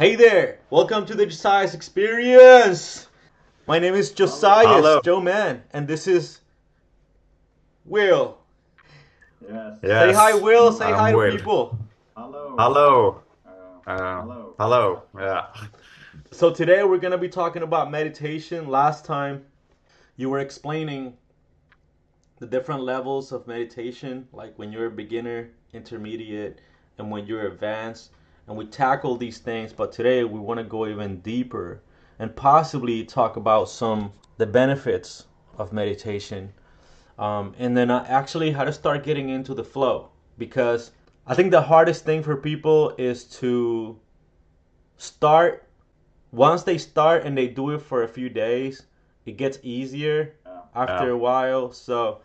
Hey there! Welcome to the JOSIAS experience! My name is Josias, Hello. Joe Man, and this is Will. Say hi, Yes, Will. Say I'm hi to Will. people. Hello. Uh, Hello. Yeah. So, today we're going to be talking about meditation. Last time you were explaining the different levels of meditation, like when you're a beginner, intermediate, and when you're advanced. And we tackle these things, but today we want to go even deeper and possibly talk about some the benefits of meditation, and then actually how to start getting into the flow. Because I think the hardest thing for people is to start. Once they start and they do it for a few days, it gets easier Yeah. after a while. So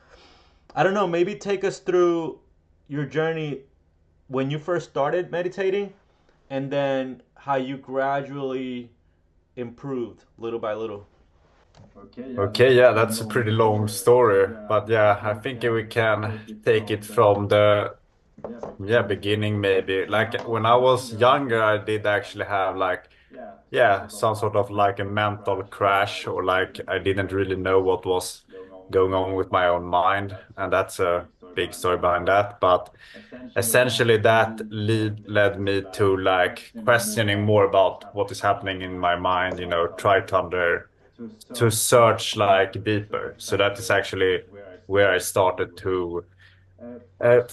I don't know, maybe take us through your journey when you first started meditating and then how you gradually improved little by little. Okay, yeah, that's a pretty long story, but yeah, I think we can take it from the beginning maybe. Like when I was younger, I did actually have like some sort of like a mental crash, or like I didn't really know what was going on with my own mind, and that's a big story behind that. But essentially that led me to like questioning more about what is happening in my mind, try to to search like deeper. So that is actually where I started to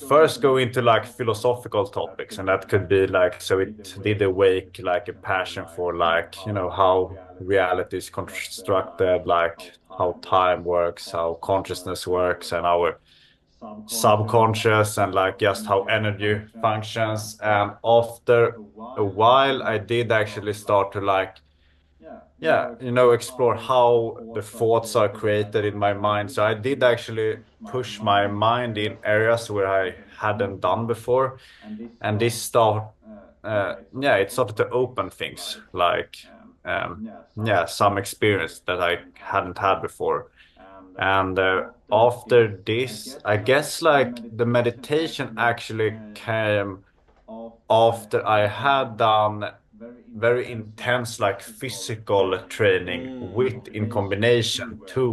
first go into like philosophical topics, and that could be like, so it did awake like a passion for like, how reality is constructed, like how time works, how consciousness works, and our subconscious, and like just how energy functions. And after a while, I did actually start to like, explore how the thoughts are created in my mind. So I did actually push my mind in areas where I hadn't done before. And it started to open things like, some experience that I hadn't had before. And after this, I guess like the meditation actually came after I had done very intense like physical training Mm. with in combination to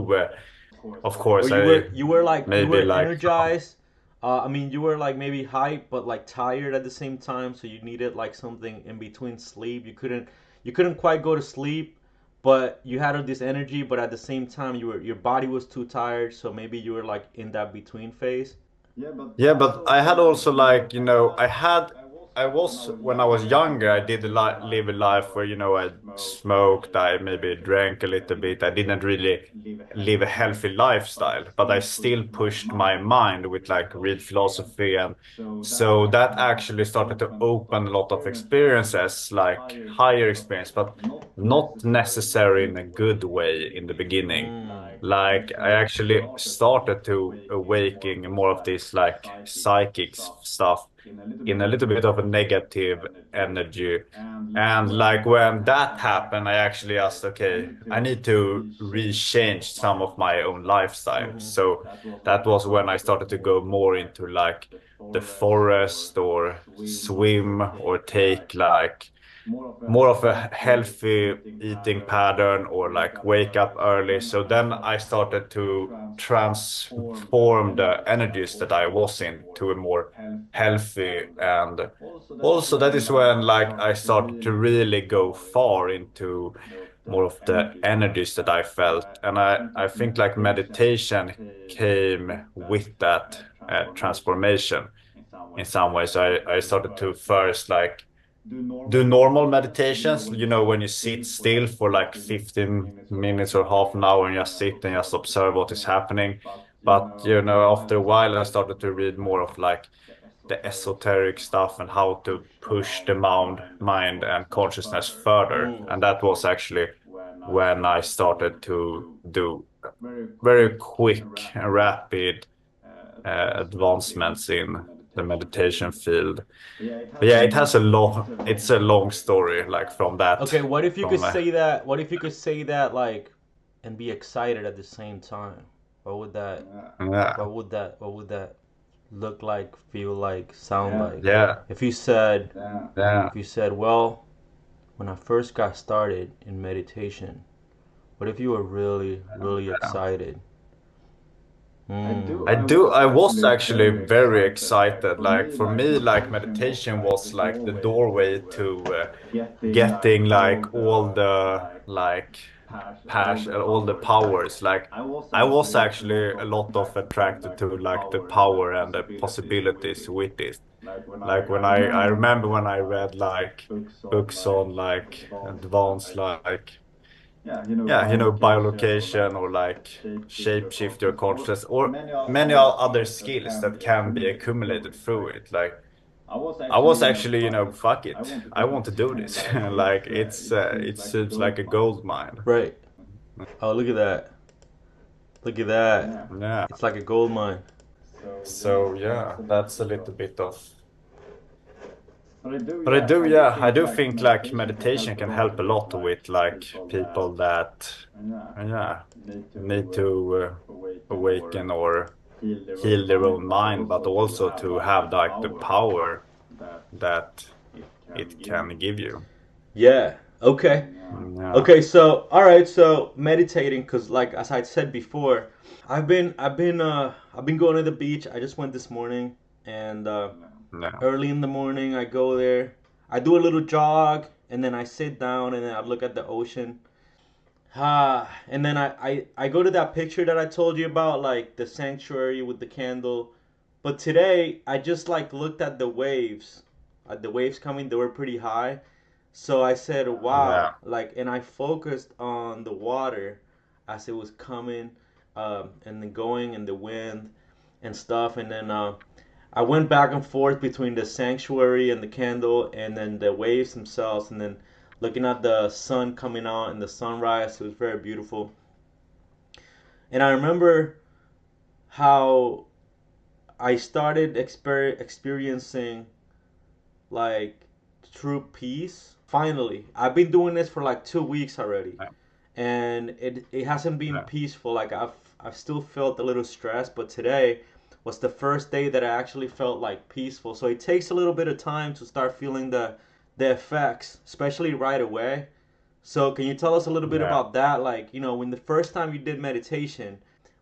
of Or course you were I you maybe were like energized. I mean, you were like maybe hyped, but like tired at the same time. So you needed like something in between sleep. You couldn't quite go to sleep, but you had all this energy. But at the same time, your body was too tired. So maybe you were like in that between phase. Yeah, but I had also like, I was, when I was younger, I did live a life where, I smoked, I maybe drank a little bit. I didn't really live a healthy lifestyle, but I still pushed my mind with like real philosophy. And so that actually started to open a lot of experiences, like higher experience, but not necessarily in a good way in the beginning. Mm. Like I actually started to awaken more of this like psychic stuff in a little bit of a negative energy. And like when that happened, I actually asked, okay, I need to rechange some of my own lifestyle. Mm-hmm. So that was when I started to go more into like the forest, or swim, or take like more of a healthy eating pattern, or like wake up early. So then I started to transform the energies that I was in to a more healthy. And also that is when like I started to really go far into more of the energies that I felt. And I think like meditation came with that transformation in some ways. I started to first like do normal meditations, when you sit still for like 15 minutes or half an hour and just sit and just observe what is happening. But, after a while, I started to read more of like the esoteric stuff and how to push the mind and consciousness further. Mm. And that was actually when I started to do very quick and rapid advancements in the meditation field. But yeah, it's a long story, like from that, Okay, what if you could from say that? What if you could say that like, and be excited at the same time? What would that? yeah, What would that look like? Feel like? Sound like? yeah, If you said, yeah, if you said, well, when I first got started in meditation, what if you were really, really Yeah. excited? I Mm. do. I was actually very excited. Like for me, like meditation was like the doorway to getting like all the like passion, all the powers. Like I was actually a lot of attracted to like the power and the possibilities with it. Like when I remember when I read like books on like advanced like yeah, biolocation or like shapeshift your consciousness or many other skills that can be accumulated through it. Like I was actually, fuck it. I want to do this. Like it seems like a gold mine. Right. Oh, look at that. Look at that. Yeah. It's like a gold mine. So yeah, that's a little bit of but I do think like meditation can help a lot with like people that yeah, need to awaken or heal their own mind, but also to have like the power that it can give you. Yeah. Okay. Yeah, Okay. So, all right. So meditating, cause like as I said before, I've been going to the beach. I just went this morning, and yeah, early in the morning I go there. I do a little jog, and then I sit down, and then I look at the ocean. And then I go to that picture that I told you about, like the sanctuary with the candle. But today I just like looked at the waves coming. They were pretty high, so I said, "Wow!" yeah. Like, and I focused on the water as it was coming, and then going, and the wind and stuff. And then I went back and forth between the sanctuary and the candle, and then the waves themselves, and then looking at the sun coming out and the sunrise. It was very beautiful. And I remember how I started experiencing like true peace. Finally, I've been doing this for like 2 weeks already, Yeah, and it hasn't been yeah. peaceful. Like I've still felt a little stressed, but today was the first day that I actually felt like peaceful. So it takes a little bit of time to start feeling the effects, especially right away. So can you tell us a little bit Yeah. about that? Like, when the first time you did meditation,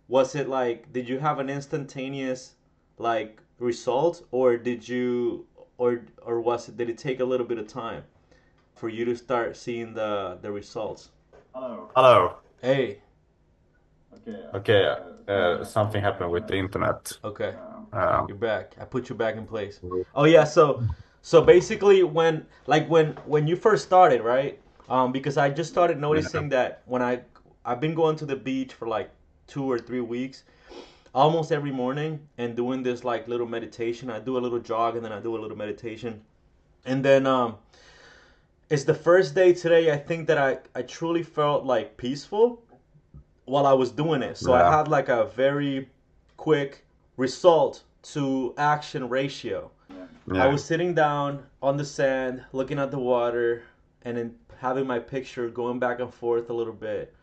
was it like did you have an instantaneous like result, or or was it did it take a little bit of time for you to start seeing the results? Hello. Hey, Okay, something happened with the internet. okay. Um, You're back. I put you back in place. Oh yeah, so basically when you first started, right? Because I just started yeah, noticing that when I've been going to the beach for like 2 or 3 weeks, almost every morning, and doing this like little meditation. I do a little jog and then I do a little meditation. And then it's the first day today I think that I truly felt like peaceful while I was doing it. So I yeah, had like a very quick result to action ratio. I yeah. was sitting down on the sand, looking at the water, and then having my picture going back and forth a little bit.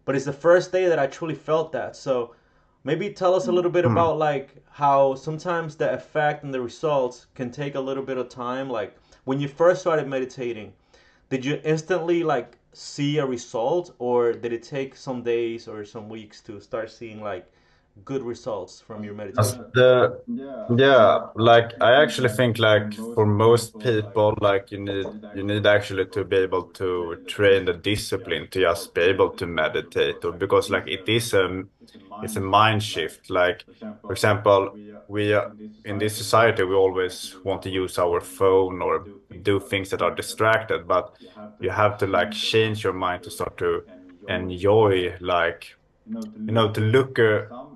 But it's the first day that I truly felt that. So maybe tell us a little bit Hmm. about like how sometimes the effect and the results can take a little bit of time. Like when you first started meditating, did you instantly like see a result, or did it take some days or some weeks to start seeing like good results from your As meditation? the Yeah, like I actually think like for most people, like you need actually to be able to train the discipline to just be able to meditate, or because like it's a mind shift. Like for example, we in this society we always want to use our phone or do things that are distracted, but you have to like change your mind to start to enjoy like to look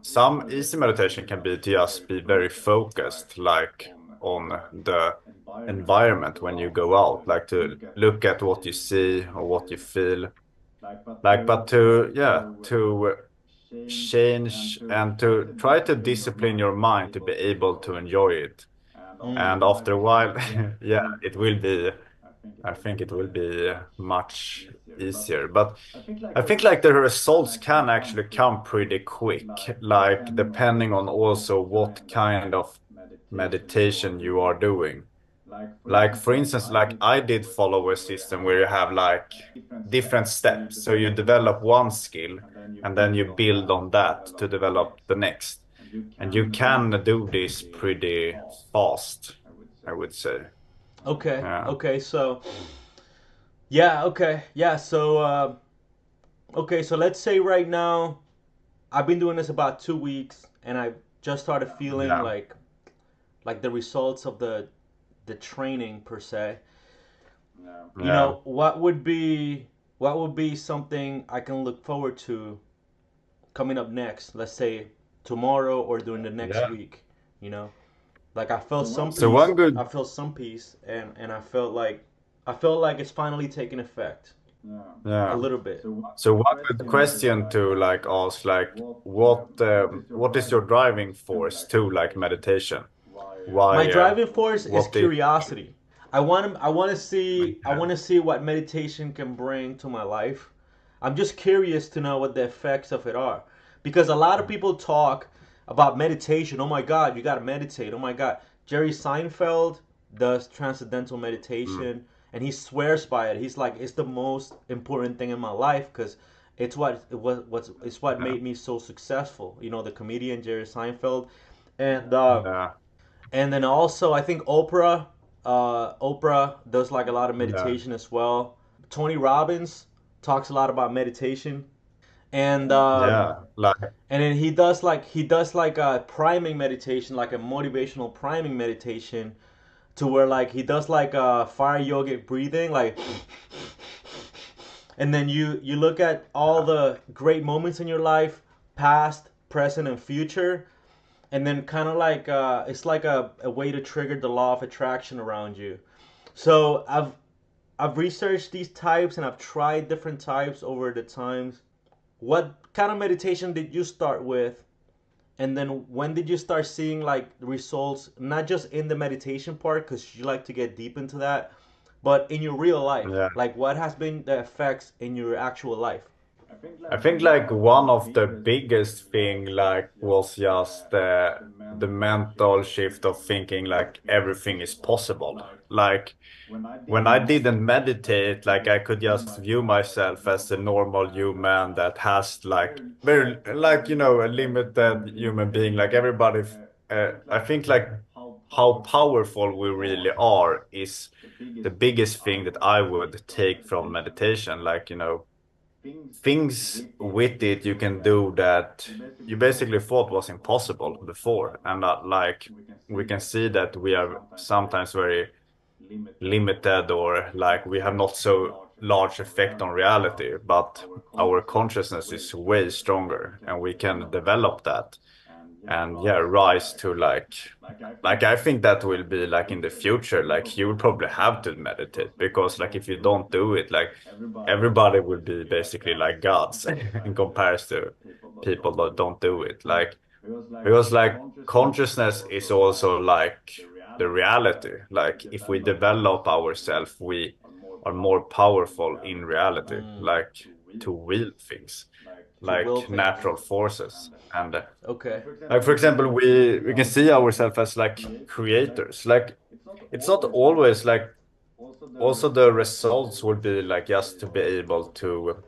some easy meditation can be to just be very focused like on the environment when you go out, like to look at what you see or what you feel, like but to yeah to change and to try to discipline your mind to be able to enjoy it. Mm. And after a while yeah, it will be, I think it will be much easier. But I think like the results can actually come pretty quick, like depending on also what kind of meditation you are doing. Like for instance, like I did follow a system where you have like different steps. So you develop one skill and then you build on that to develop the next. And you can do this pretty fast, I would say. Okay. Yeah. Okay. So yeah. Okay. Yeah. So okay. So let's say right now I've been doing this about 2 weeks, and I just started feeling Yeah. like the results of the training per se. You Yeah. know, what would be something I can look forward to coming up next? Let's say tomorrow or during the next Yeah. week. You know, like I felt some So peace. one good I felt some peace, and I felt like it's finally taking effect a Yeah. little bit. So one good question to like ask like what is your driving force to like meditation? My Why driving force is what is curiosity. I want to see I okay. want to see what meditation can bring to my life. I'm just curious to know what the effects of it are, because a lot of people talk about meditation. Oh my god, you got to meditate. Oh my god. Jerry Seinfeld does transcendental Mm. meditation, and he swears by it. He's like, it's the most important thing in my life because it's what Yeah. made me so successful. You know, the comedian Jerry Seinfeld. And Yeah. and then also I think Oprah does like a lot of Yeah. meditation as well. Tony Robbins talks a lot about meditation, and Yeah. Like then he does like a priming meditation, like a motivational priming meditation, to where like he does like a fire yogic breathing, like, and then you look at all yeah. the great moments in your life, past, present, and future, and then kind of like it's like a way to trigger the law of attraction around you. So I've researched these types and I've tried different types over the times. What kind of meditation did you start with? And then when did you start seeing like results, not just in the meditation part, because you like to get deep into that, but in your real life? Yeah. Like what has been the effects in your actual life? I think like one of the biggest thing like was just the mental shift of thinking like everything is possible. Like when I didn't meditate, like I could just view myself as a normal human that has like very like a limited human being. Like everybody, I think like how powerful we really are is the biggest thing that I would take from meditation. Like things with it you can do that you basically thought was impossible before, and that like we can see that we are sometimes very limited or like we have not so large effect on reality, but our consciousness is way stronger and we can develop that and yeah rise to like I think that will be like in the future like you will probably have to meditate because like if you don't do it like everybody will be basically like gods in comparison to people that don't do it like because like consciousness is also like the reality. Like if we develop ourselves, we are more powerful in reality, Mm, like to wield things, to will like things. natural forces. And Okay. like for example, we can see ourselves as like creators. Like it's not always like also the results would be like just to be able to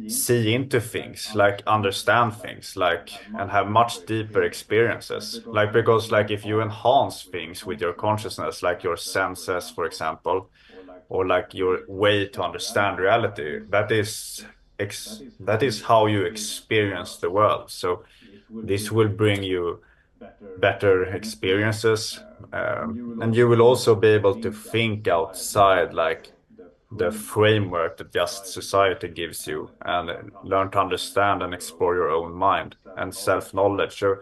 see into things, like understand things, like and have much deeper experiences. Like because like if you enhance things with your consciousness, like your senses, for example, or like your way to understand reality, that is how you experience the world. So this will bring you better experiences, and you will also be able to think outside like the framework that just society gives you and learn to understand and explore your own mind and self-knowledge. So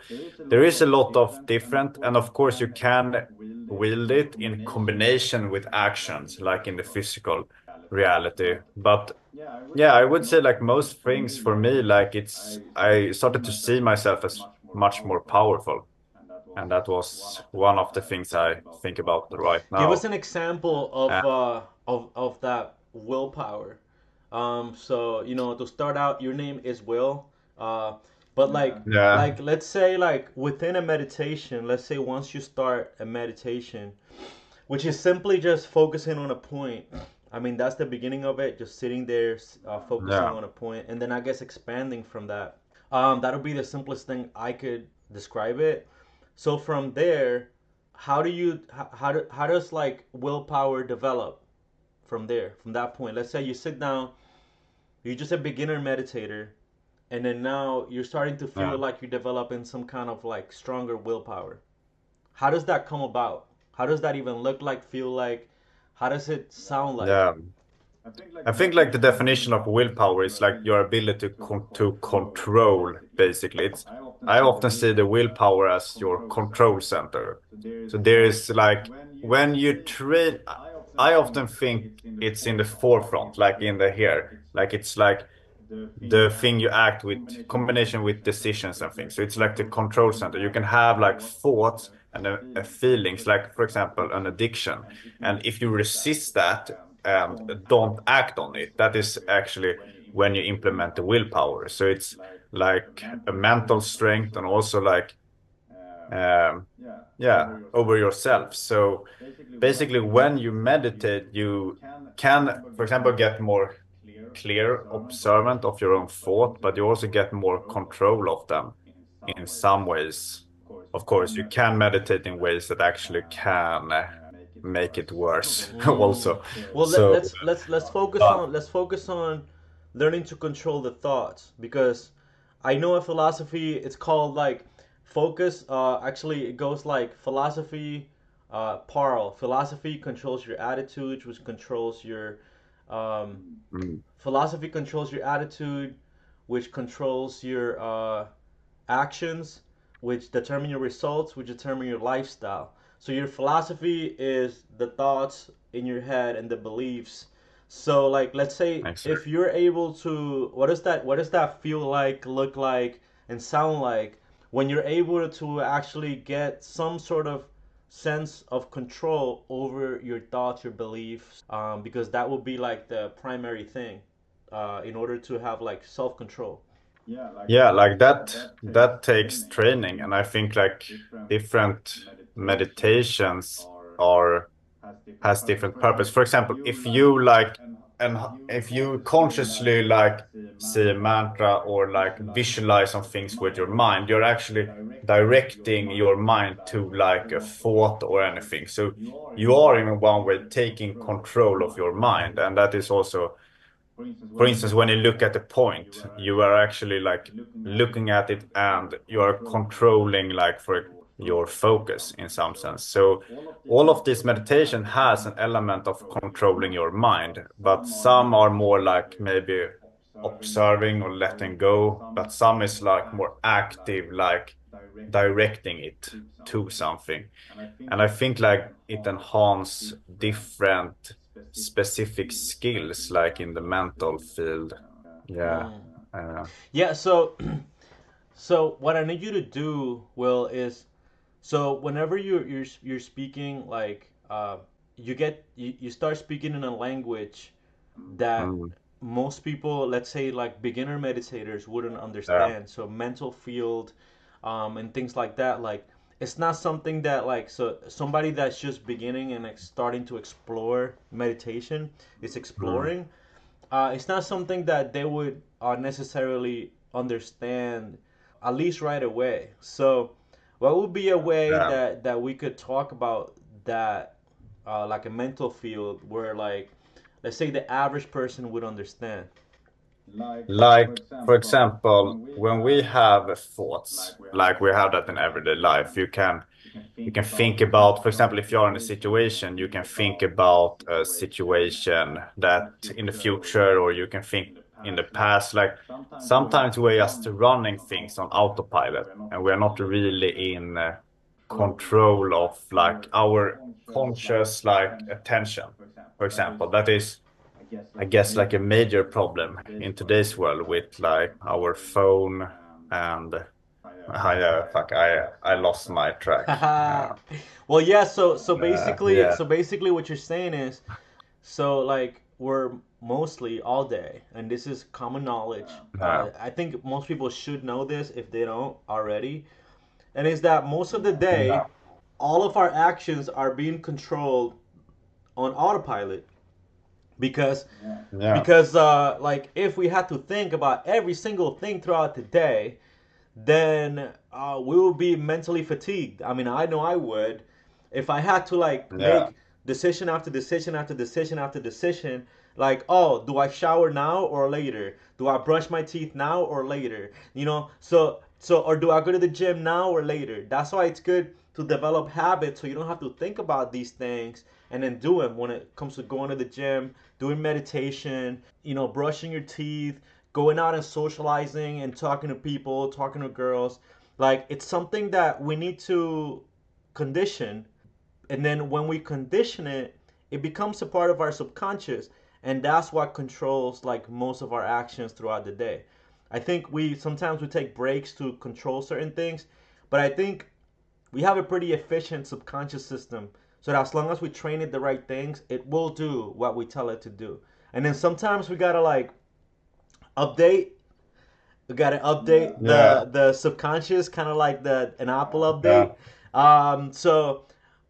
there is a lot of different, and of course you can wield it in combination with actions like in the physical reality. But yeah, I would say like most things for me, like I started to see myself as much more powerful. And that was one of the things I think about right Give us now. an example Uh, of that willpower. So you know, to start out, your name is Will. Uh, but yeah, let's say like within a meditation, let's say once you start a meditation, which is simply just focusing on a point. I mean, that's the beginning of it, just sitting there, focusing Yeah. on a point, and then I guess expanding from that. That'll be the simplest thing I could describe it. So from there, how does like willpower develop from there, from that point? Let's say you sit down, you're just a beginner meditator, and then now you're starting to feel Yeah. like you're developing some kind of like stronger willpower. How does that come about? How does that even look like, feel like? How does it sound like? Yeah. I think like the definition of willpower is like your ability to control, basically. It's I often see the willpower as your control center. So there is like when you train, I often think it's in the forefront, like in the here. Like it's like the thing you act with combination with decisions and things. So it's like the control center. You can have like thoughts and feelings, like for example, an addiction. And if you resist that and don't act on it, that is actually when you implement the willpower. So it's like a mental strength and also like yeah, over yourself. So basically when you meditate, you can, for example, get more clear observant of your own thought, but you also get more control of them in some ways. Of course, you can meditate in ways that actually can make it worse Mm. also. Well, So, let's focus but on learning to control the thoughts, because I know a philosophy. It's called like focus. Actually, it goes like philosophy. Parl. Philosophy controls your attitude, which controls your um, mm, philosophy controls your attitude, which controls your actions, which determine your results, which determine your lifestyle. So your philosophy is the thoughts in your head and the beliefs. So like let's say if exactly. you're able to, what does that feel like, look like, and sound like when you're able to actually get some sort of sense of control over your thoughts, your beliefs, because that would be like the primary thing in order to have like self control. Yeah, like that takes training, and I think like different meditations are has different purpose. For example, if you like and if you consciously like say a mantra or like visualize on things with your mind, you're actually directing your mind to like a thought or anything. So you are in one way taking control of your mind, and that is also, for instance, when you look at the point, you are actually like looking at it and you are controlling like for your focus in some sense. So all of this meditation has an element of controlling your mind, but some are more like maybe observing or letting go, but some is like more active, like directing it to something. And I think like it enhance different specific skills, like in the mental field. Yeah. Mm. Uh, Yeah, so so what I need you to do, Will, is so whenever you're speaking, like you start speaking in a language that mm, most people, let's say like beginner meditators, wouldn't yeah. understand. So mental field, and things like that. Like it's not something that like so somebody that's just beginning and like starting to explore meditation is Mm, exploring. It's not something that they would necessarily understand, at least right away. So, what would be a way yeah. that we could talk about that, like a mental field where, like, let's say the average person would understand? Like, for example, when we have thoughts, like we have that in everyday life, you can think about, for example, if you're in a situation, you can think about a situation that in the future, or you can think in the past. Like sometimes we're just running things on autopilot, and we're not really in control of like our conscious like attention. For example, that is, I guess, like a major problem in today's world with like our phone and fuck, I lost my track. Well, yeah. So basically, Yeah. what you're saying is, so like we're mostly all day, and this is common knowledge. Yeah. I think most people should know this if they don't already, and is that most of the day, all of our actions are being controlled on autopilot because Yeah. like if we had to think about every single thing throughout the day, then we would be mentally fatigued. I mean, I know I would if I had to like Yeah. make decision after decision after decision after decision. Like, oh, do I shower now or later? Do I brush my teeth now or later? Or do I go to the gym now or later? That's why it's good to develop habits so you don't have to think about these things and then do them when it comes to going to the gym, doing meditation, brushing your teeth, going out and socializing and talking to people, talking to girls. Like it's something that we need to condition. And then when we condition it, it becomes a part of our subconscious. And that's what controls like most of our actions throughout the day. I think we sometimes we take breaks to control certain things, but I think we have a pretty efficient subconscious system so that as long as we train it the right things, it will do what we tell it to do. And then sometimes we gotta like update. We gotta update Yeah. the subconscious, kind of like the an Apple Yeah. update. So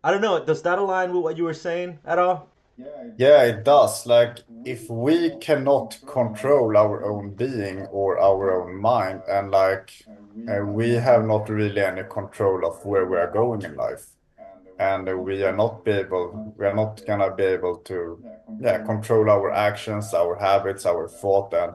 I don't know. Does that align with what you were saying at all? Yeah, it does. Like, if we cannot control our own being or our own mind, and we have not really any control of where we are going in life, and we are not gonna be able to, yeah, control our actions, our habits, our thought, and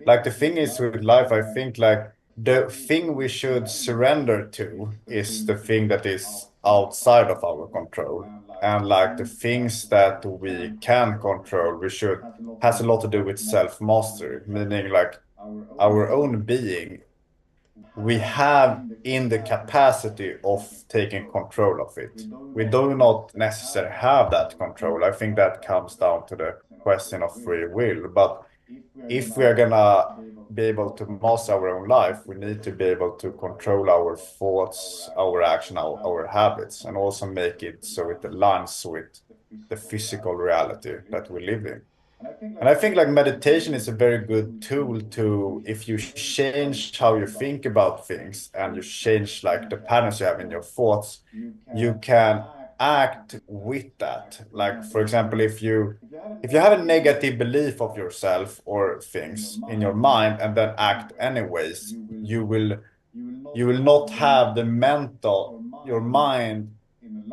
like the thing is with life, I think like the thing we should surrender to is the thing that is outside of our control, and like the things that we can control, we should has a lot to do with self-mastery, meaning like our own being we have in the capacity of taking control of it. We do not necessarily have that control. I think that comes down to the question of free will. But if we are gonna be able to master our own life, we need to be able to control our thoughts, our action, our habits, and also make it so it aligns with the physical reality that we live in. And I think like meditation is a very good tool to, if you change how you think about things and you change like the patterns you have in your thoughts, you can act with that. Like for example, if you have a negative belief of yourself or things in your mind and then act anyways, you will not have the your mind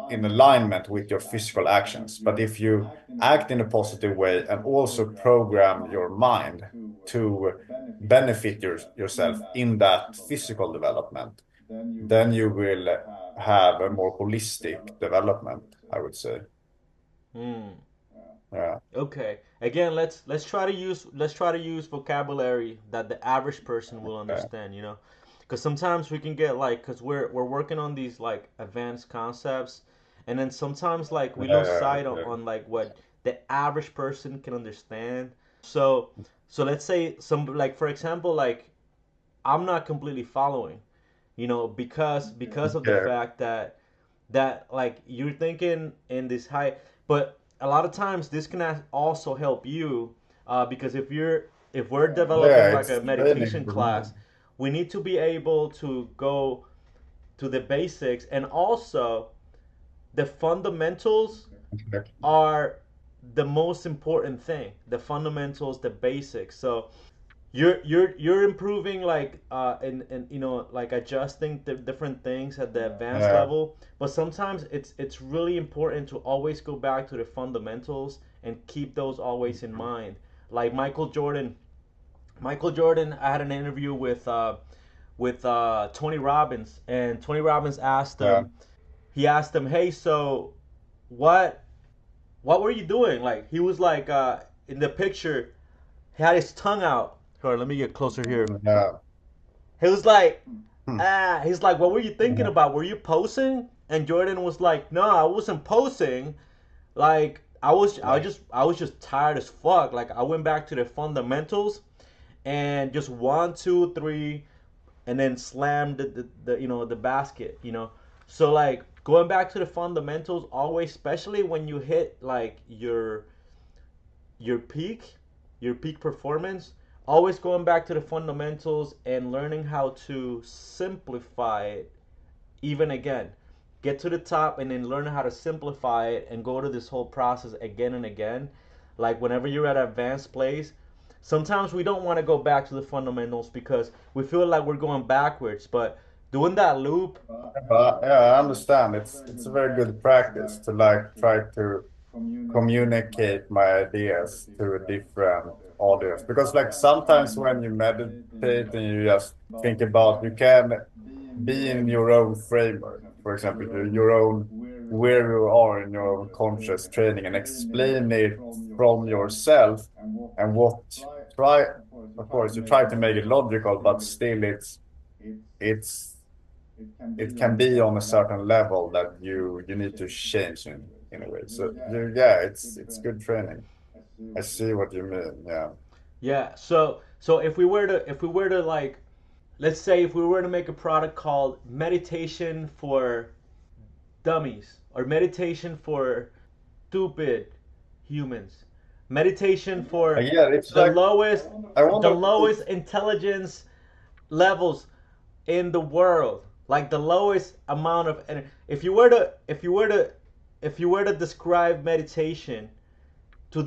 in alignment with your physical actions. But if you act in a positive way and also program your mind to benefit yourself in that physical development, then you will have a more holistic development, I would say. Hmm. Yeah. Okay. Again, let's try to use vocabulary that the average person will Yeah. understand. Because sometimes we can get like, because we're working on these like advanced concepts, and then sometimes like we lose Yeah. sight on like what the average person can understand. So let's say some like for example like I'm not completely following, because of the Yeah. fact that like you're thinking in this high, but a lot of times this can also help you, because if we're developing Yeah, like it's a training meditation the class, mind. we need to be able to go to the basics, and also the fundamentals Exactly. are the most important thing. The fundamentals, the basics. So you're improving like and like adjusting the different things at the advanced Yeah. level, but sometimes it's really important to always go back to the fundamentals and keep those always in mind. Like Michael Jordan, I had an interview with Tony Robbins, and Tony Robbins Yeah. he asked him, hey, so what what were you doing? Like he was like in the picture, he had his tongue out. Hold on, let me get closer here. Yeah. He was like, Hmm. he's like, what were you thinking Yeah. about? Were you posing? And Jordan was like, no, I wasn't posing. Like I was just tired as fuck. Like I went back to the fundamentals and just 1, 2, 3, and then slammed the basket. So like going back to the fundamentals always, especially when you hit like your peak, your peak performance, always going back to the fundamentals and learning how to simplify it even again. get to the top and then learn how to simplify it and go to this whole process again and again. Like whenever you're at an advanced place, sometimes we don't want to go back to the fundamentals because we feel like we're going backwards. But doing that loop, But yeah, I understand. It's a very good practice to like try to communicate my ideas to a different audience. Because like sometimes when you meditate and you just think about, you can be in your own framework. For example, your own where you are in your own conscious training and explain it from yourself and what try. Of course, you try to make it logical, but still, it's it can be on a certain level that you need to change in a way. So yeah, it's good training. I see what you mean. Yeah. yeah. So if we were to like, let's say if we were to make a product called meditation for dummies or meditation for stupid humans, meditation for Yeah, it's the like lowest I the wonder lowest intelligence levels in the world, like the lowest amount of energy. If you were to describe meditation to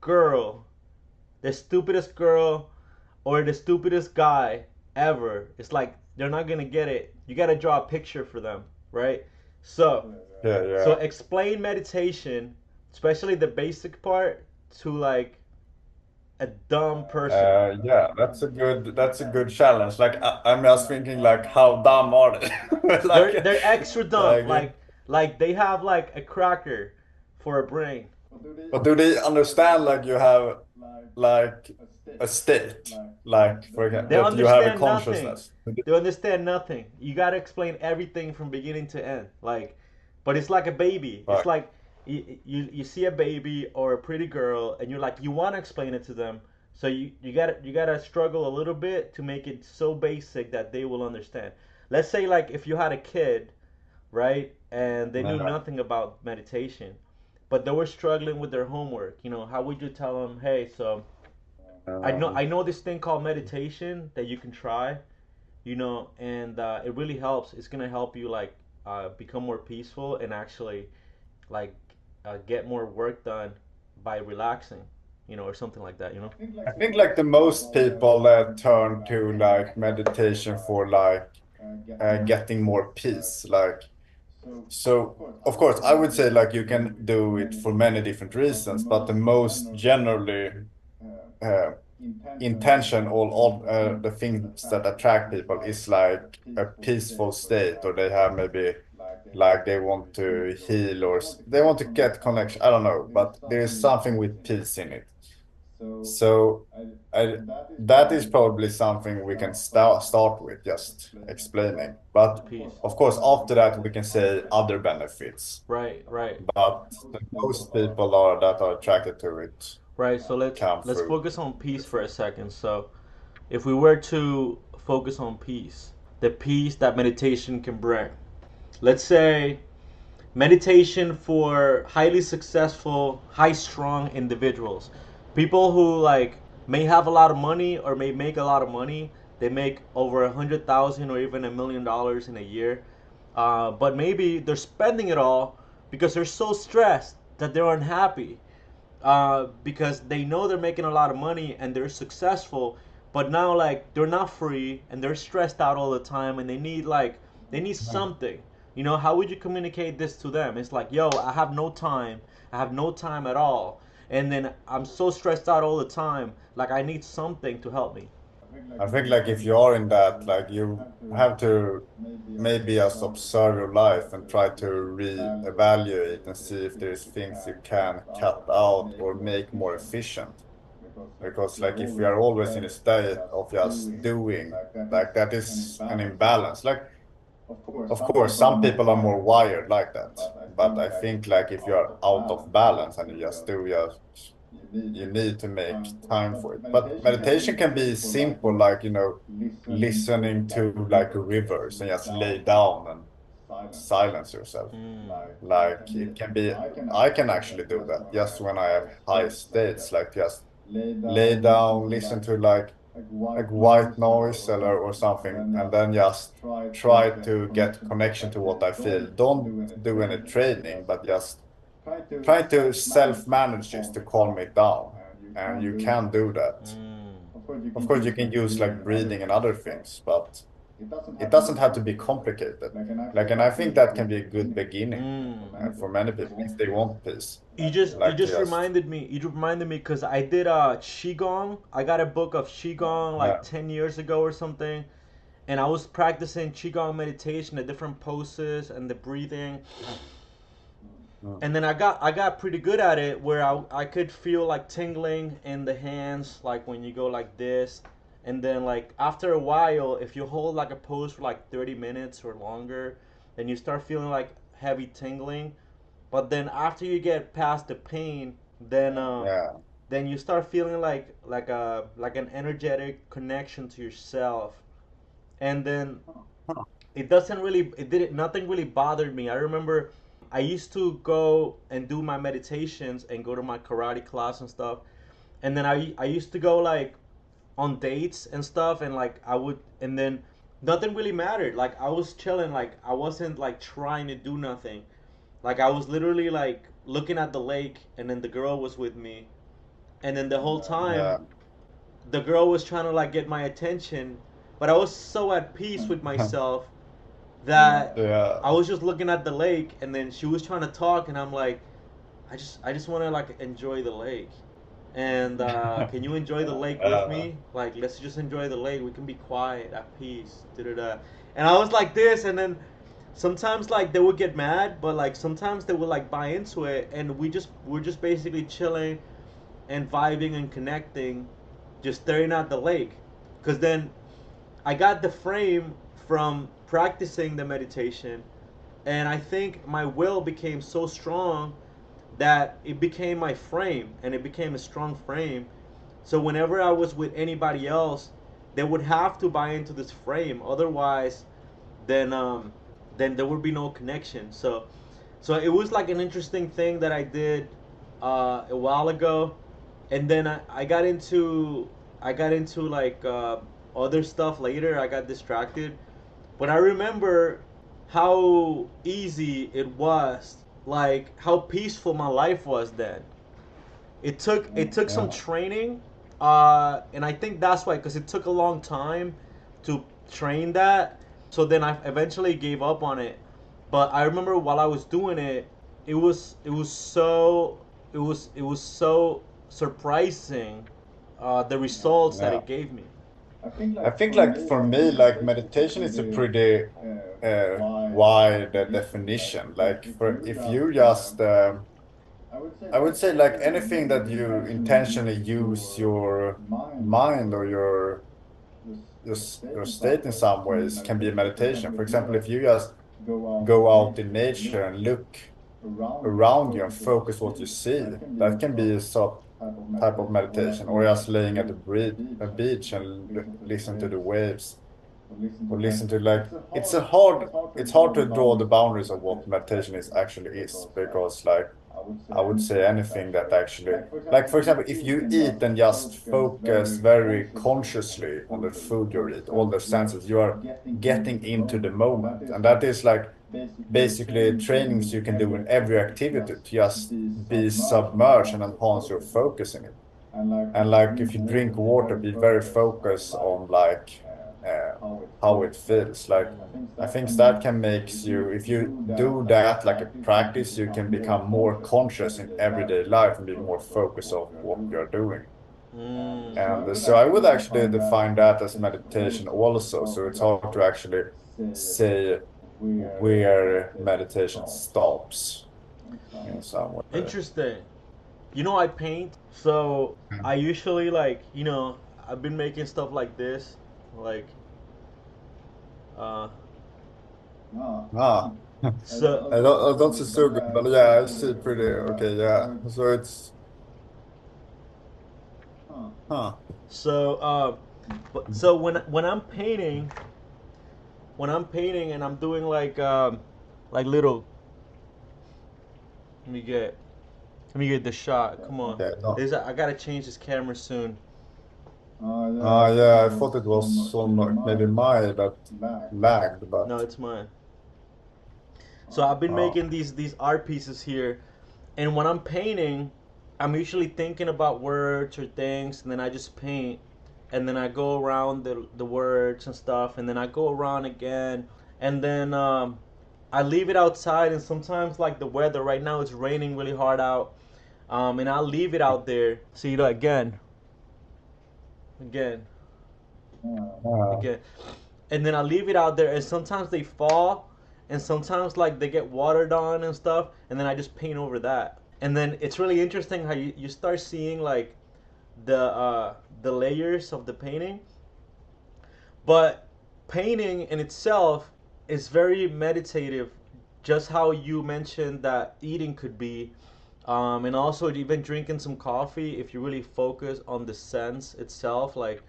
girl the stupidest girl or the stupidest guy ever, it's like they're not gonna get it. You gotta draw a picture for them, right? So yeah, so yeah. explain meditation, especially the basic part, to like a dumb person. Yeah, that's a good challenge. Like I'm just thinking like how dumb are they? They're Like they're extra dumb, like like they have like a cracker for a brain. but do they understand like you have like a state, like for example They that you have a understand nothing. consciousness? They understand nothing. You gotta explain everything from beginning to end. Like, but it's like a baby. It's Right. like you see a baby or a pretty girl, and you're like you want to explain it to them. So you gotta struggle a little bit to make it so basic that they will understand. Let's say like if you had a kid, right, and they knew Yeah. nothing about meditation, but they were struggling with their homework. How would you tell them, hey, so I know this thing called meditation that you can try, and it really helps. It's gonna help you like become more peaceful and actually like get more work done by relaxing, or something like that. I think like the most people that turn to like meditation for like getting more peace, like so of course I would say like you can do it for many different reasons, but the most generally uh, intention all the things that attract people is like a peaceful state, or they have maybe like they want to heal or they want to get connection. I don't know, but there is something with peace in it. So I, that is probably something we can start with just explaining. The But peace. of course, after that, we can say other benefits. Right, right, But the most people are that are attracted to it right. So let's come let's through. focus on peace for a second. So if we were to focus on peace, the peace that meditation can bring. Let's say meditation for highly successful, high strong individuals. People who like may have a lot of money or may make a lot of money. They make over 100,000 or even $1 million in a year. But maybe they're spending it all because they're so stressed that they're unhappy. Because they know they're making a lot of money and they're successful, but now like they're not free and they're stressed out all the time and they need something. How would you communicate this to them? It's like, yo, I have no time at all, and then I'm so stressed out all the time, like I need something to help me. I think like if you are in that, like you have to maybe just observe your life and try to re-evaluate and see if there's things you can cut out or make more efficient. Because like if we are always in a state of just doing, like that is an imbalance. Like of course some people are more wired like that, but I think like if you are out of balance and you just do just you need to make time for it. But meditation can be simple, like listening to like rivers and just lay down and silence yourself. Mm. Like it can be, I can actually do that just when I have high states, like just lay down, listen to like like white noise or something, and then just try to get connection to what I feel. Don't do any training, but just try to self-manage this to calm it down. And you can do that. Mm. Of course, you can use like breathing and other things, but it doesn't have to be complicated. Like, and I think that can be a good beginning for many people if they want peace. You Like to just just, reminded me. You reminded me because I did qigong. I got a book of qigong like yeah, 10 years ago or something, and I was practicing qigong meditation, the different poses and the breathing, mm, and then I got pretty good at it where I could feel like tingling in the hands like when you go like this, and then like after a while if you hold like a pose for like 30 minutes or longer, then you start feeling like heavy tingling. But then after you get past the pain, yeah, then you start feeling like an energetic connection to yourself. And then huh, it doesn't really it didn't nothing really bothered me. I remember I used to go and do my meditations and go to my karate class and stuff. And then I used to go like on dates and stuff, and like I would, and then nothing really mattered. Like I was chilling, like I wasn't like trying to do nothing. Like I was literally like looking at the lake, and then the girl was with me, and then the whole time yeah, the girl was trying to like get my attention, but I was so at peace with myself that yeah, I was just looking at the lake, and then she was trying to talk, and I'm like, I just want to like enjoy the lake. And can you enjoy the lake with uh, me? Like, let's just enjoy the lake. We can be quiet, at peace. Da-da-da. And I was like this, and then sometimes like they would get mad, but like sometimes they would like buy into it, and we're just basically chilling and vibing and connecting, just staring at the lake. Cause then I got the frame from practicing the meditation, and I think my will became so strong that it became my frame, and it became a strong frame. So whenever I was with anybody else, they would have to buy into this frame. Otherwise, then then there would be no connection. So it was like an interesting thing that I did a while ago, and then I got into like other stuff later. I got distracted, but I remember how easy it was, like how peaceful my life was then. It took some yeah. training, and I think that's why, because it took a long time to train that. So then I eventually gave up on it. But I remember while I was doing it, it was so surprising, the results that Yeah. it gave me. I think like for me, like meditation is a pretty wide definition. Like for if you just I would say like anything that you intentionally use your mind or your state in some ways can be a meditation. For example, if you just go out in nature and look around you and focus what you see, that can be a sort type of meditation. Or just laying at a beach and listen to the waves or listen to like it's hard to draw the boundaries of what meditation is actually is because like I would say anything that actually, like for example, if you eat and just focus very consciously on the food you eat, all the senses, you are getting into the moment. And that is like basically trainings you can do in every activity to just be submerged and enhance your focus in it. And like if you drink water, be very focused on like uh, how it feels. Like I think that can makes you, if you do that like a practice, you can become more conscious in everyday life and be more focused on what you're doing. And so I would actually define that as meditation also. So it's hard to actually say where meditation stops in some way. Interesting. I paint, so I usually like, I've been making stuff like this, like, uh, Ah, so, I don't see so good, but yeah, I see pretty okay. Yeah, so it's huh. so, so when I'm painting and I'm doing like little, let me get, let me get the shot. Come on, Okay, no, I gotta change this camera soon. Yeah, I thought it was on like maybe my that lagged, No, but it's mine. So I've been oh, making these art pieces here, and when I'm painting, I'm usually thinking about words or things, and then I just paint, and then I go around the words and stuff, and then I go around again, and then I leave it outside, and sometimes like the weather right now it's raining really hard out, and I'll leave it out there. See, again, again, yeah, again, and then I leave it out there, and sometimes they fall, and sometimes like they get watered on and stuff, and then I just paint over that. And then it's really interesting how you start seeing like the layers of the painting, but painting in itself is very meditative, just how you mentioned that eating could be, and also even drinking some coffee if you really focus on the sense itself, like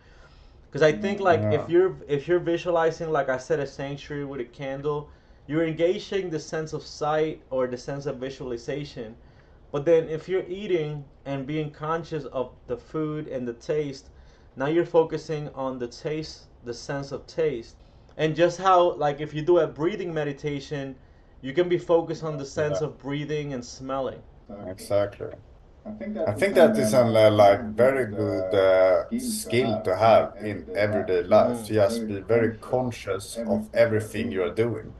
because I think like yeah, if you're visualizing, like I said, a sanctuary with a candle, you're engaging the sense of sight or the sense of visualization. But then if you're eating and being conscious of the food and the taste, now you're focusing on the taste, the sense of taste. And just how like if you do a breathing meditation, you can be focused on the sense yeah, of breathing and smelling. exactly. I think that is a like very good skill to have in everyday life, Mm. to just be very conscious of everything you are doing.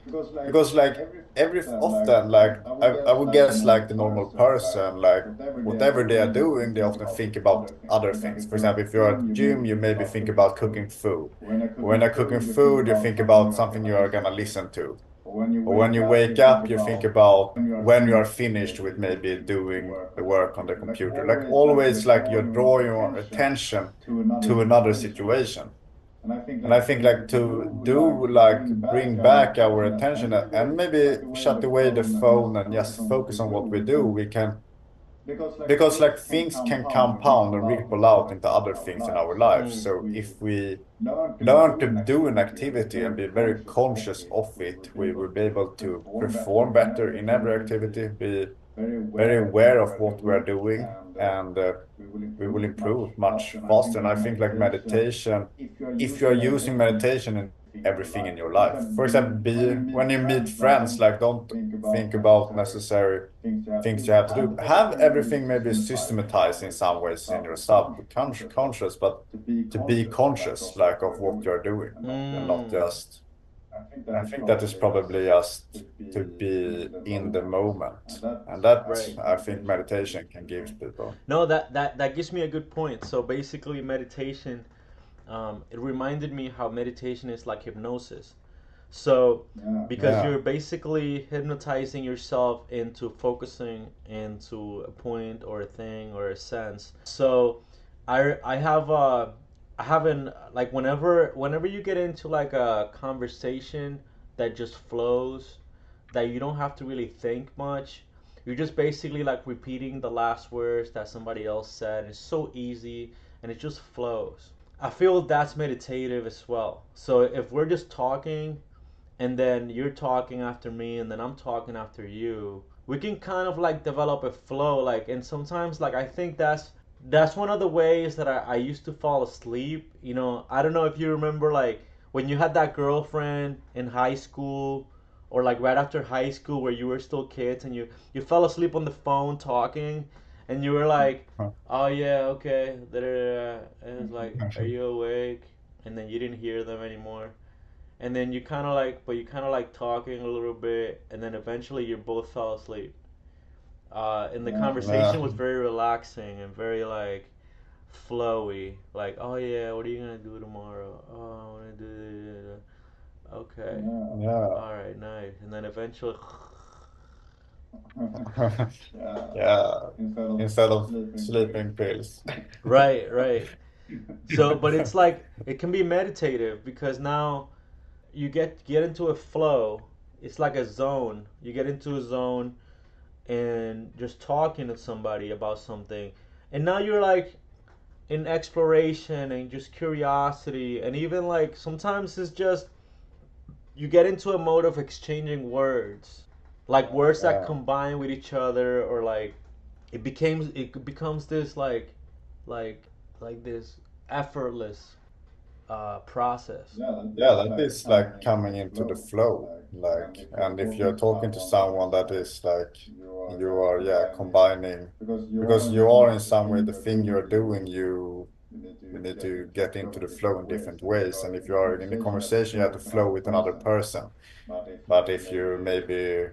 Because like every often like I would guess like the normal person, like whatever they are doing, they often think about other things. For example, if you're at gym, you maybe think about cooking food. When you're cooking food, you think about something you are gonna listen to. Or when you wake up, you think about when you are finished with maybe doing the work on the computer. Like always, like you're drawing your attention to another situation. And I think like to do like bring back our attention and maybe shut away the phone and just focus on what we do, we can because like things can compound and ripple out into other things in our lives. Mm. So if we learn to do an activity and be very conscious of it, we will be able to perform better in every activity, be very aware of what we're doing, and we will improve much faster. And I think like meditation, if you're using meditation in everything in your life, for example, be when you meet friends, like don't think about necessary things you have to do. Have everything maybe systematized in some ways in your subconscious, but to be conscious like of what you're doing and not Mm. just I think that is probably just to be in the moment. And that Right. I think meditation can give people. No, that gives me a good point. So basically, meditation, it reminded me how meditation is like hypnosis. So, because Yeah. you're basically hypnotizing yourself into focusing into a point or a thing or a sense. So, I have I haven't like whenever you get into like a conversation that just flows, that you don't have to really think much. You're just basically like repeating the last words that somebody else said. It's so easy and it just flows. I feel that's meditative as well. So if we're just talking and then you're talking after me and then I'm talking after you, we can kind of like develop a flow, like, and sometimes like I think that's one of the ways that I used to fall asleep. I don't know if you remember like when you had that girlfriend in high school or like right after high school where you were still kids and you fell asleep on the phone talking and you were like, oh yeah, okay, and it's like, are you awake? And then you didn't hear them anymore, and then you kind of like talking a little bit, and then eventually you both fell asleep. And the Yeah. conversation was very relaxing and very like flowy. Like, oh yeah, what are you gonna do tomorrow? Oh, I'm gonna do this. Okay, Yeah. all right, nice. And then eventually, Yeah. Instead of sleeping pills. right, right. So, but it's like it can be meditative because now you get into a flow. It's like a zone. You get into a zone and just talking to somebody about something. And now you're like in exploration and just curiosity. And even like sometimes it's just you get into a mode of exchanging words. Like words that Yeah. combine with each other, or like it becomes this like like this. effortless process. Yeah, that is like coming into the flow. Like, and if you're talking to someone that is like, you are, yeah, combining, because you are in some way the thing you're doing, you need to get into the flow in different ways. And if you are in a conversation, you have to flow with another person. But if you maybe,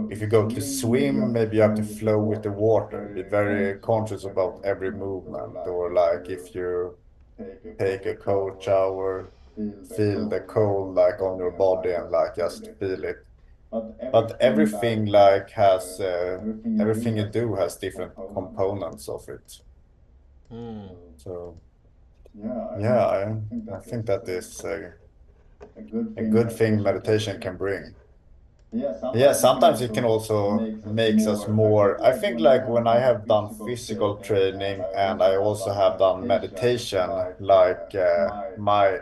if you go to swim, maybe you have to flow with the water, be very conscious about every movement. Or like if you take a cold shower, feel the cold like on your body and like just feel it. But everything like has everything you do has different components of it. Mm. So yeah, I think that is a good thing meditation can bring. Yeah, sometimes it can also makes us more. I think like when I have done physical training and I also have done meditation, like my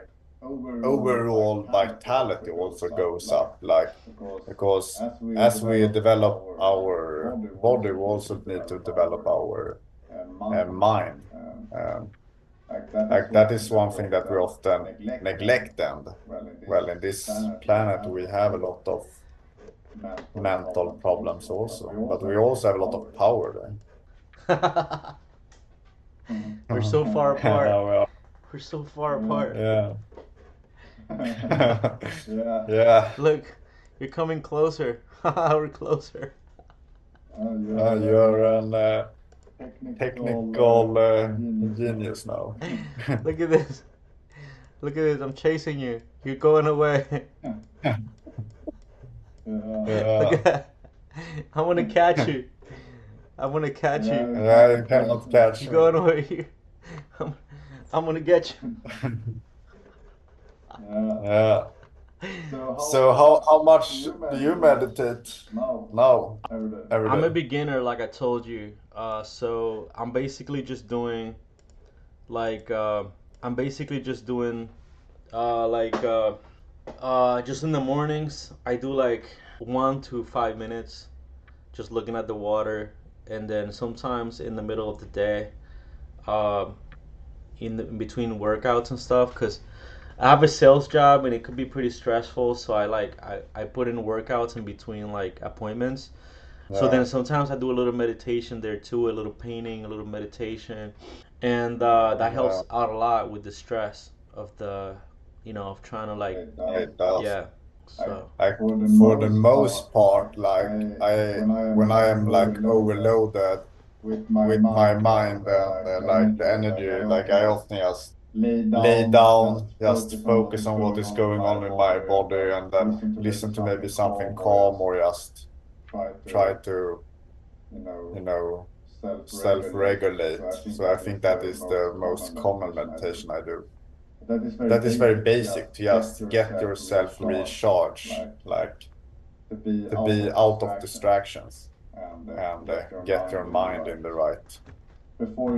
overall vitality also goes up. Like because as we develop our body, we also need to develop our mind. Um, like that is one thing that we often neglect. And well, in this planet, we have a lot of mental problems also, but we also have a lot of power We're so there. far apart. Well, We're so far apart. yeah. Yeah. Look, you're coming closer. We're closer. You're an technical genius now. Look at this. Look at this. I'm chasing you. You're going away. Look Yeah. at that. I want to catch you. I want to catch you. Yeah, you cannot catch You're me. going away here. I'm, I'm going to get you. Yeah. So how much do you meditate now every I'm a day? beginner, like I told you. So I'm basically just doing like I'm basically just doing like just in the mornings. I do like 1 to 5 minutes, just looking at the water, and then sometimes in the middle of the day, uh, in between workouts and stuff, because I have a sales job and it could be pretty stressful. So I put in workouts in between like appointments. So then Yeah. sometimes I do a little meditation there too, a little painting, a little meditation, and that Yeah, helps out a lot with the stress of the, of trying to like, it does. yeah. So Like for the most part, like I when I am like overloaded with my mind and like the energy, like I often just lay down, just focus on what is going on in my body, and then listen to maybe something calm or just try to, you know, self-regulate. So I think that is the most common meditation I do. That is very basic to just get yourself recharged, like to be out of distractions and get your mind in the right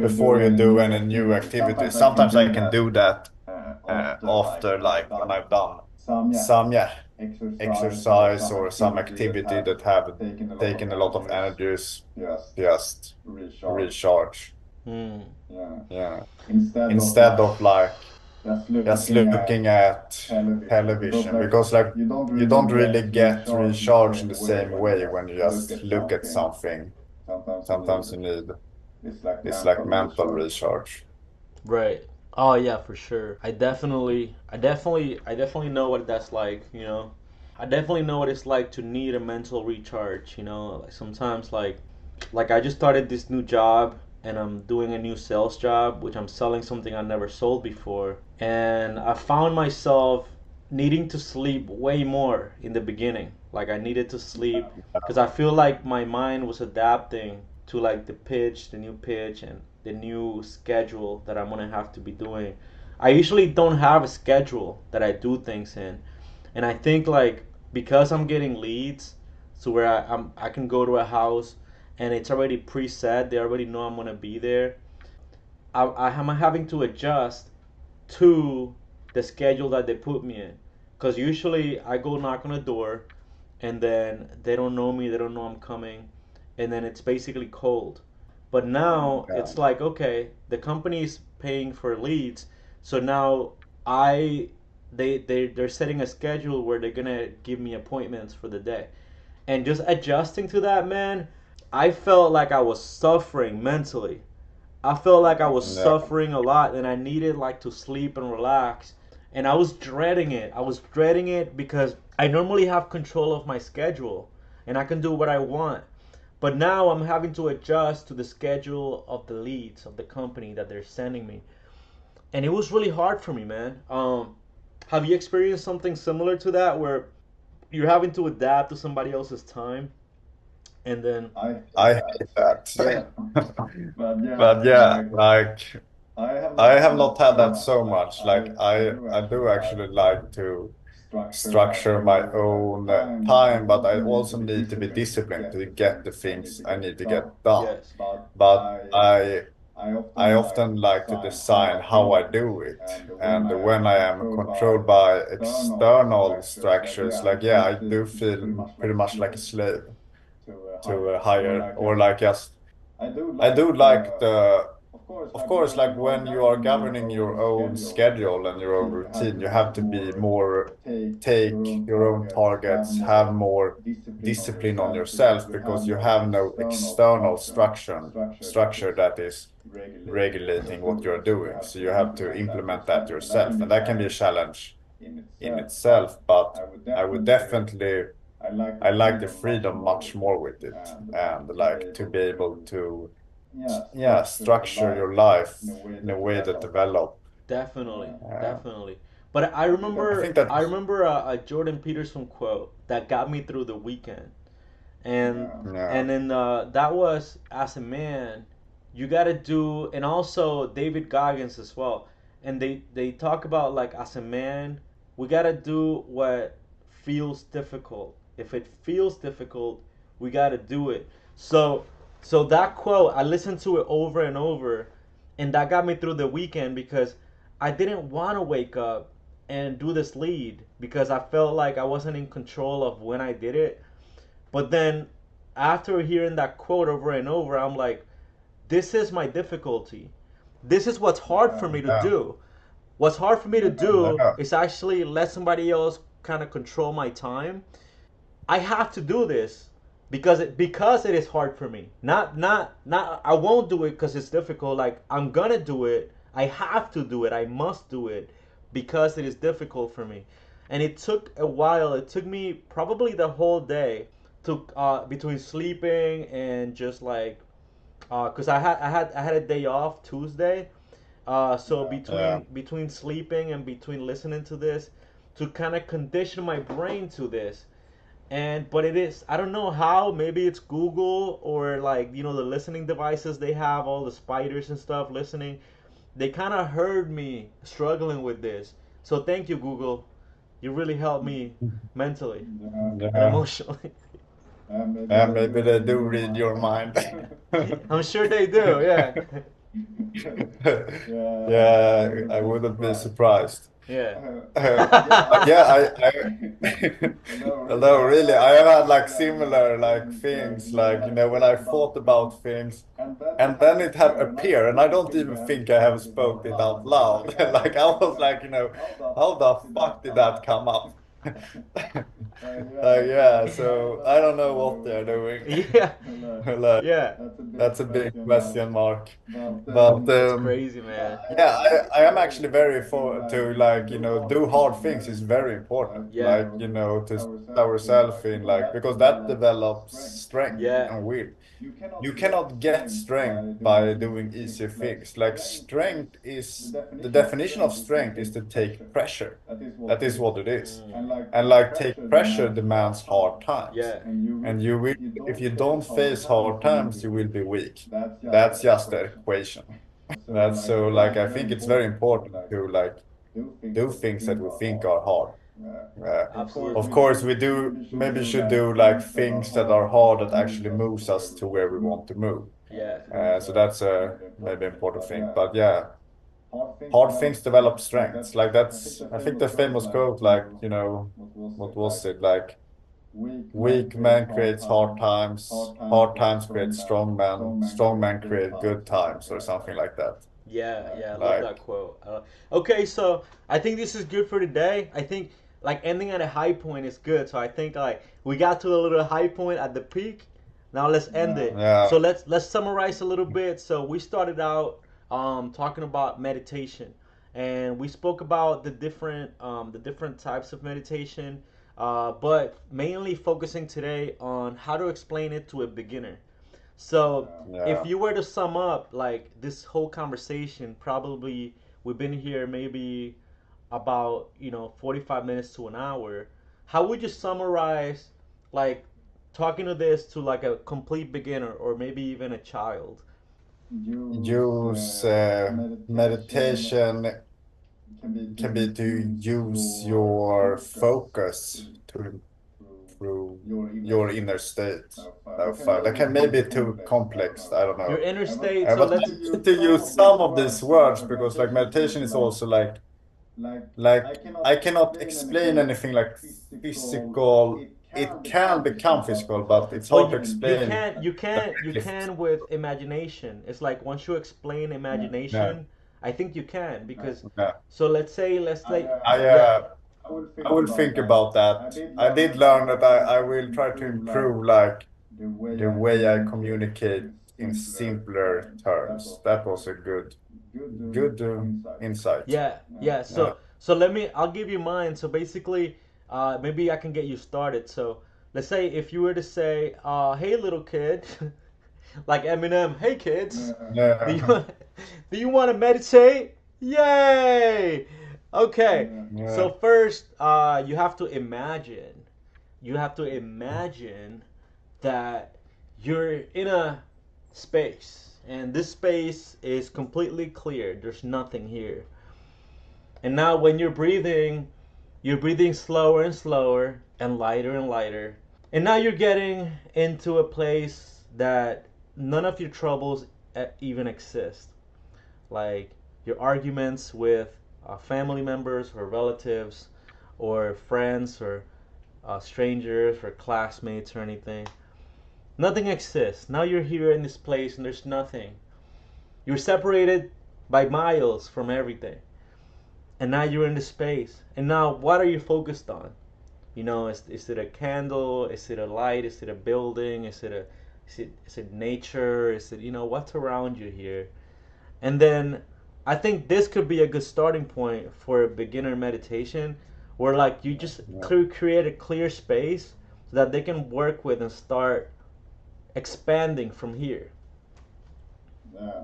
before you do any new activity. Sometimes I can do that after like when I've done some, yeah, exercise or some activity that have taken a lot of energies, just recharge. mm, Yeah. Instead of like just looking at television, because like you don't really get recharged in the same way when you just look at something. Sometimes you need this like mental recharge. right. Oh yeah, for sure. I definitely know what that's like. I definitely know what it's like to need a mental recharge. Like sometimes like I just started this new job and I'm doing a new sales job, which I'm selling something I never sold before. And I found myself needing to sleep way more in the beginning. Like I needed to sleep because I feel like my mind was adapting to like the new pitch and the new schedule that I'm gonna have to be doing. I usually don't have a schedule that I do things in, and I think like because I'm getting leads, so where I can go to a house and it's already preset. They already know I'm gonna be there. I'm having to adjust to the schedule that they put me in. Because usually I go knock on a door and then they don't know me, they don't know I'm coming, and then it's basically cold. But now Yeah. it's like, okay, the company's paying for leads, so now I they're setting a schedule where they're gonna give me appointments for the day. And just adjusting to that, man, I felt like I was suffering mentally. I felt like I was Yeah. suffering a lot and I needed like to sleep and relax. And I was dreading it. I was dreading it because I normally have control of my schedule and I can do what I want. But now I'm having to adjust to the schedule of the leads of the company that they're sending me. And it was really hard for me, man. Have you experienced something similar to that where you're having to adapt to somebody else's time and then I hate that. yeah, But yeah, like I have not had that so much. Like I do actually like to structure my own time, but I also need to be disciplined to get the things I need to get done. yes, But I often like to design how I do it. And when I am controlled by external structures, like yeah, I do feel pretty much like a slave to a higher or like just I do like the of course, like when you are governing your own schedule and your own routine, you have to be more take your own targets, have more discipline on yourself because you have no external structure that is regulating what you're doing. So you have to implement that yourself. And that can be a challenge in itself, but I would definitely I like the freedom much more with it and like to be able to yeah, structure your life in a way that develop. definitely, Uh, definitely. But I I remember, think that I remember a Jordan Peterson quote that got me through the weekend, and yeah, then that was as a man, you got to do, and also David Goggins as well, and they talk about like as a man, we got to do what feels difficult. If it feels difficult, we got to do it. So that quote, I listened to it over and over, and that got me through the weekend because I didn't want to wake up and do this lead because I felt like I wasn't in control of when I did it. But then after hearing that quote over and over, I'm like, this is my difficulty. This is what's hard for me to yeah, do. What's hard for me to do yeah, is actually let somebody else kind of control my time. I have to do this because it is hard for me. Not I won't do it because it's difficult. Like I'm gonna do it. I have to do it. I must do it because it is difficult for me. And it took a while. It took me probably the whole day to between sleeping and just like because I had a day off Tuesday. So yeah. between sleeping and between listening to this, to kind of condition my brain to this, and but it is, I don't know how, maybe it's Google or like the listening devices they have, all the spiders and stuff listening, they kind of heard me struggling with this. So thank you, Google. You really helped me mentally and Yeah, emotionally. yeah, maybe they do read your mind. I'm sure they do, yeah. Yeah, I wouldn't be surprised. Yeah. But yeah, although really, I have had like similar like things, like when I thought about things, and then it have appeared, and I don't even think I have spoke it out loud. Like I was like, how the fuck did that come up? Like yeah, so I don't know what they're doing. Yeah. Like Yeah. that's a big question mark. But It's crazy, man. yeah, I am actually very for to like, do hard things is very important. Yeah. Like, to set ourselves in like because that develops strength Yeah. and will. You cannot get strength by doing easy things. Like strength is the definition of strength is to take pressure. That is what it is. And like take pressure demands hard times. Yeah. And you will, if you don't face hard times, you will be weak. That's just the equation. That's so like I think it's very important to like do things that we think are hard. Of Absolutely. course, we do maybe should do like things that are hard that actually moves us to where we want to move. Yeah. So that's a maybe important thing. But yeah, hard things develop strengths. Like that's I think the famous quote, like, what was it? Like Weak man creates hard times create strong man create good times, or something like that. Yeah, yeah, I love Like, that quote. Okay, so I think this is good for today. I think like ending at a high point is good. So I think like we got to a little high point at the peak. Now let's end it. So yeah, let's summarize a little bit. So we started out talking about meditation, and we spoke about the different types of meditation, but mainly focusing today on how to explain it to a beginner. So if yeah. you were to sum up like this whole conversation, probably we've been here maybe about 45 minutes to an hour. How would you summarize like talking to this to like a complete beginner or maybe even a child? Use meditation can be to use your focus to improve your inner state. That can maybe too complex. I don't Your know. inner state. So But let's. I need to use some of these words because like meditation is also like I cannot explain anything like physical. It can become physical, but it's Oh, hard to you explain can you can you directly can physical. with imagination. It's like once you explain Yeah, imagination, I think you can because yeah. so let's say I yeah. uh, I will think about that. I did learn that I will try to improve like the way I communicate in simpler terms. That was a good insight. Yeah, yeah. Yeah, So I'll give you mine. So basically, maybe I can get you started. So let's say if you were to say, "Hey, little kid," like Eminem, "Hey, kids, do yeah, you do you want to meditate? Yay!" Okay. So yeah, first, you have to imagine. You have to imagine that you're in a space, and this space is completely clear. There's nothing here. And now when you're breathing slower and slower and lighter and lighter. And now you're getting into a place that none of your troubles even exist. Like your arguments with family members or relatives or friends or strangers or classmates or anything. Nothing exists. Now you're here in this place and there's nothing. You're separated by miles from everything. And now you're in the space. And now what are you focused on? Is it a candle? Is it a light? Is it a building? Is it nature? Is it what's around you here? And then I think this could be a good starting point for a beginner meditation where like you just yeah, create a clear space so that they can work with and start expanding from here.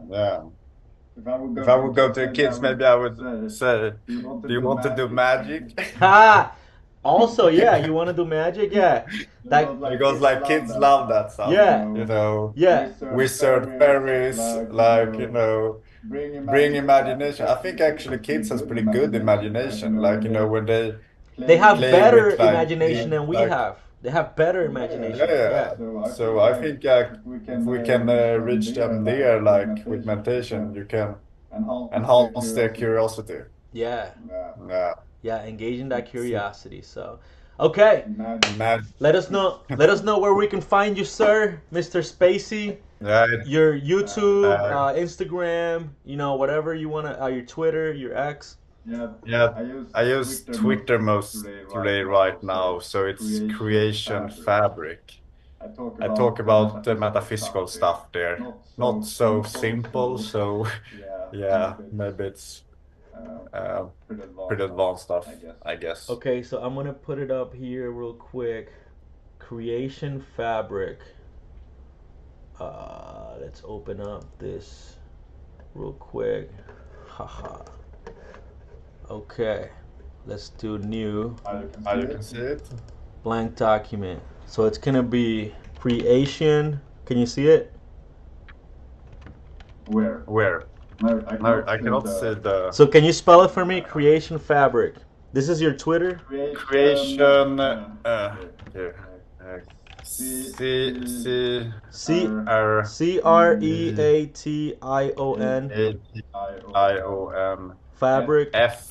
yeah. If I would go to the kids, maybe I would say, "Do you want to do magic?" Ha! Also, yeah, you want to do magic? Yeah. That Because like kids love that stuff, yeah. Yeah. wizard fairies, like bring imagination. I think actually kids has pretty good imagination. Like when they They have play better with like imagination than we like have. They have better yeah, imagination. yeah. Yeah. So I think if we can reach them there, like with meditation, you can enhance their curiosity. Yeah. Yeah, Yeah, engaging that so curiosity. So, okay. imagine. Let us know where we can find you, sir, Mr. Spacey. Yeah, Your YouTube, uh, Instagram, whatever you want to, your Twitter, your X. yeah. I use Twitter mostly right now, so it's creation fabric. I talk about the metaphysical stuff there. Not so simple, so yeah, maybe it's uh, pretty advanced stuff, I guess. Okay, so I'm gonna put it up here real quick. Creation fabric. Let's open up this real quick. Haha. Okay, let's do new You can see it. blank document. So it's gonna be creation. Can you see it? Where? No, I cannot see the So can you spell it for me? Creation fabric. This is your Twitter. creation. Here. C C R C R E E A T I O N A T ION fabric. FAAB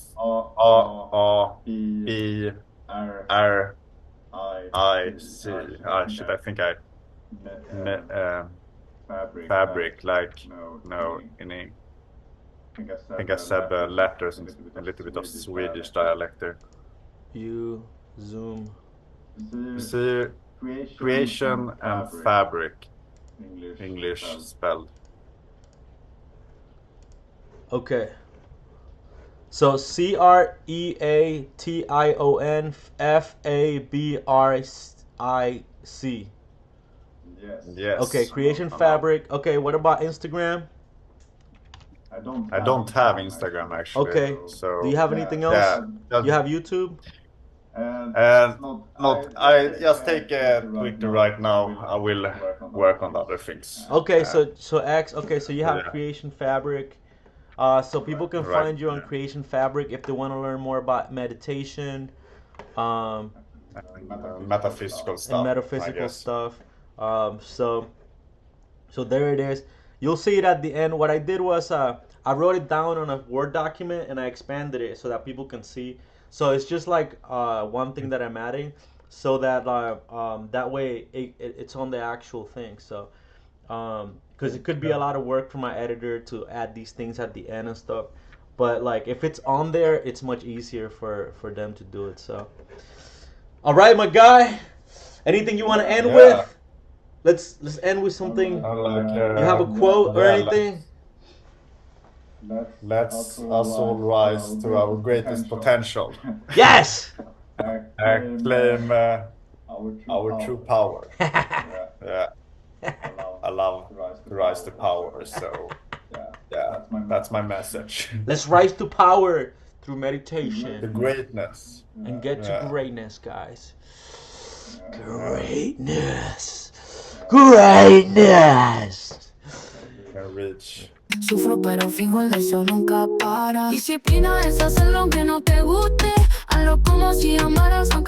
R I see. Shit, I think I fabric, like, no, in ink. I think I said the letters in a little bit of Swedish dialect there. You zoom. You see, creation and fabric, English spelled. Okay. So CreationFabric. Okay, Yes. creation fabric. Okay, what about Instagram? I don't have Instagram actually. Okay. Do So you have anything else? yeah, You have YouTube? and not. I just take Twitter right now. I will work on other things. Okay, so X. Okay, so you have Yeah. Creation Fabric. So people can Right. find you on Creation Fabric if they want to learn more about meditation, um, Metaphysical and stuff. I metaphysical guess. stuff. So there it is. You'll see it at the end. What I did was I wrote it down on a Word document and I expanded it so that people can see. So it's just like one thing that I'm adding, so that that way it's on the actual thing. So because it could be a lot of work for my editor to add these things at the end and stuff. But like if it's on there, it's much easier for them to do it. So, all right, my guy. Anything you want to end Yeah. with? Let's end with something. Like, You have a quote or yeah, anything? Let's us all rise to our greatest potential. Yes. Claim our true power. Yeah, I love to rise to power. So yeah, that's my message. Let's rise to power through The meditation greatness. and get to Yeah. greatness, guys. Greatness. Greatness. Can reach. Sufro pero fijo, el deseo nunca para. Disciplina es hacer lo que no te guste. Hazlo como si amaras aunque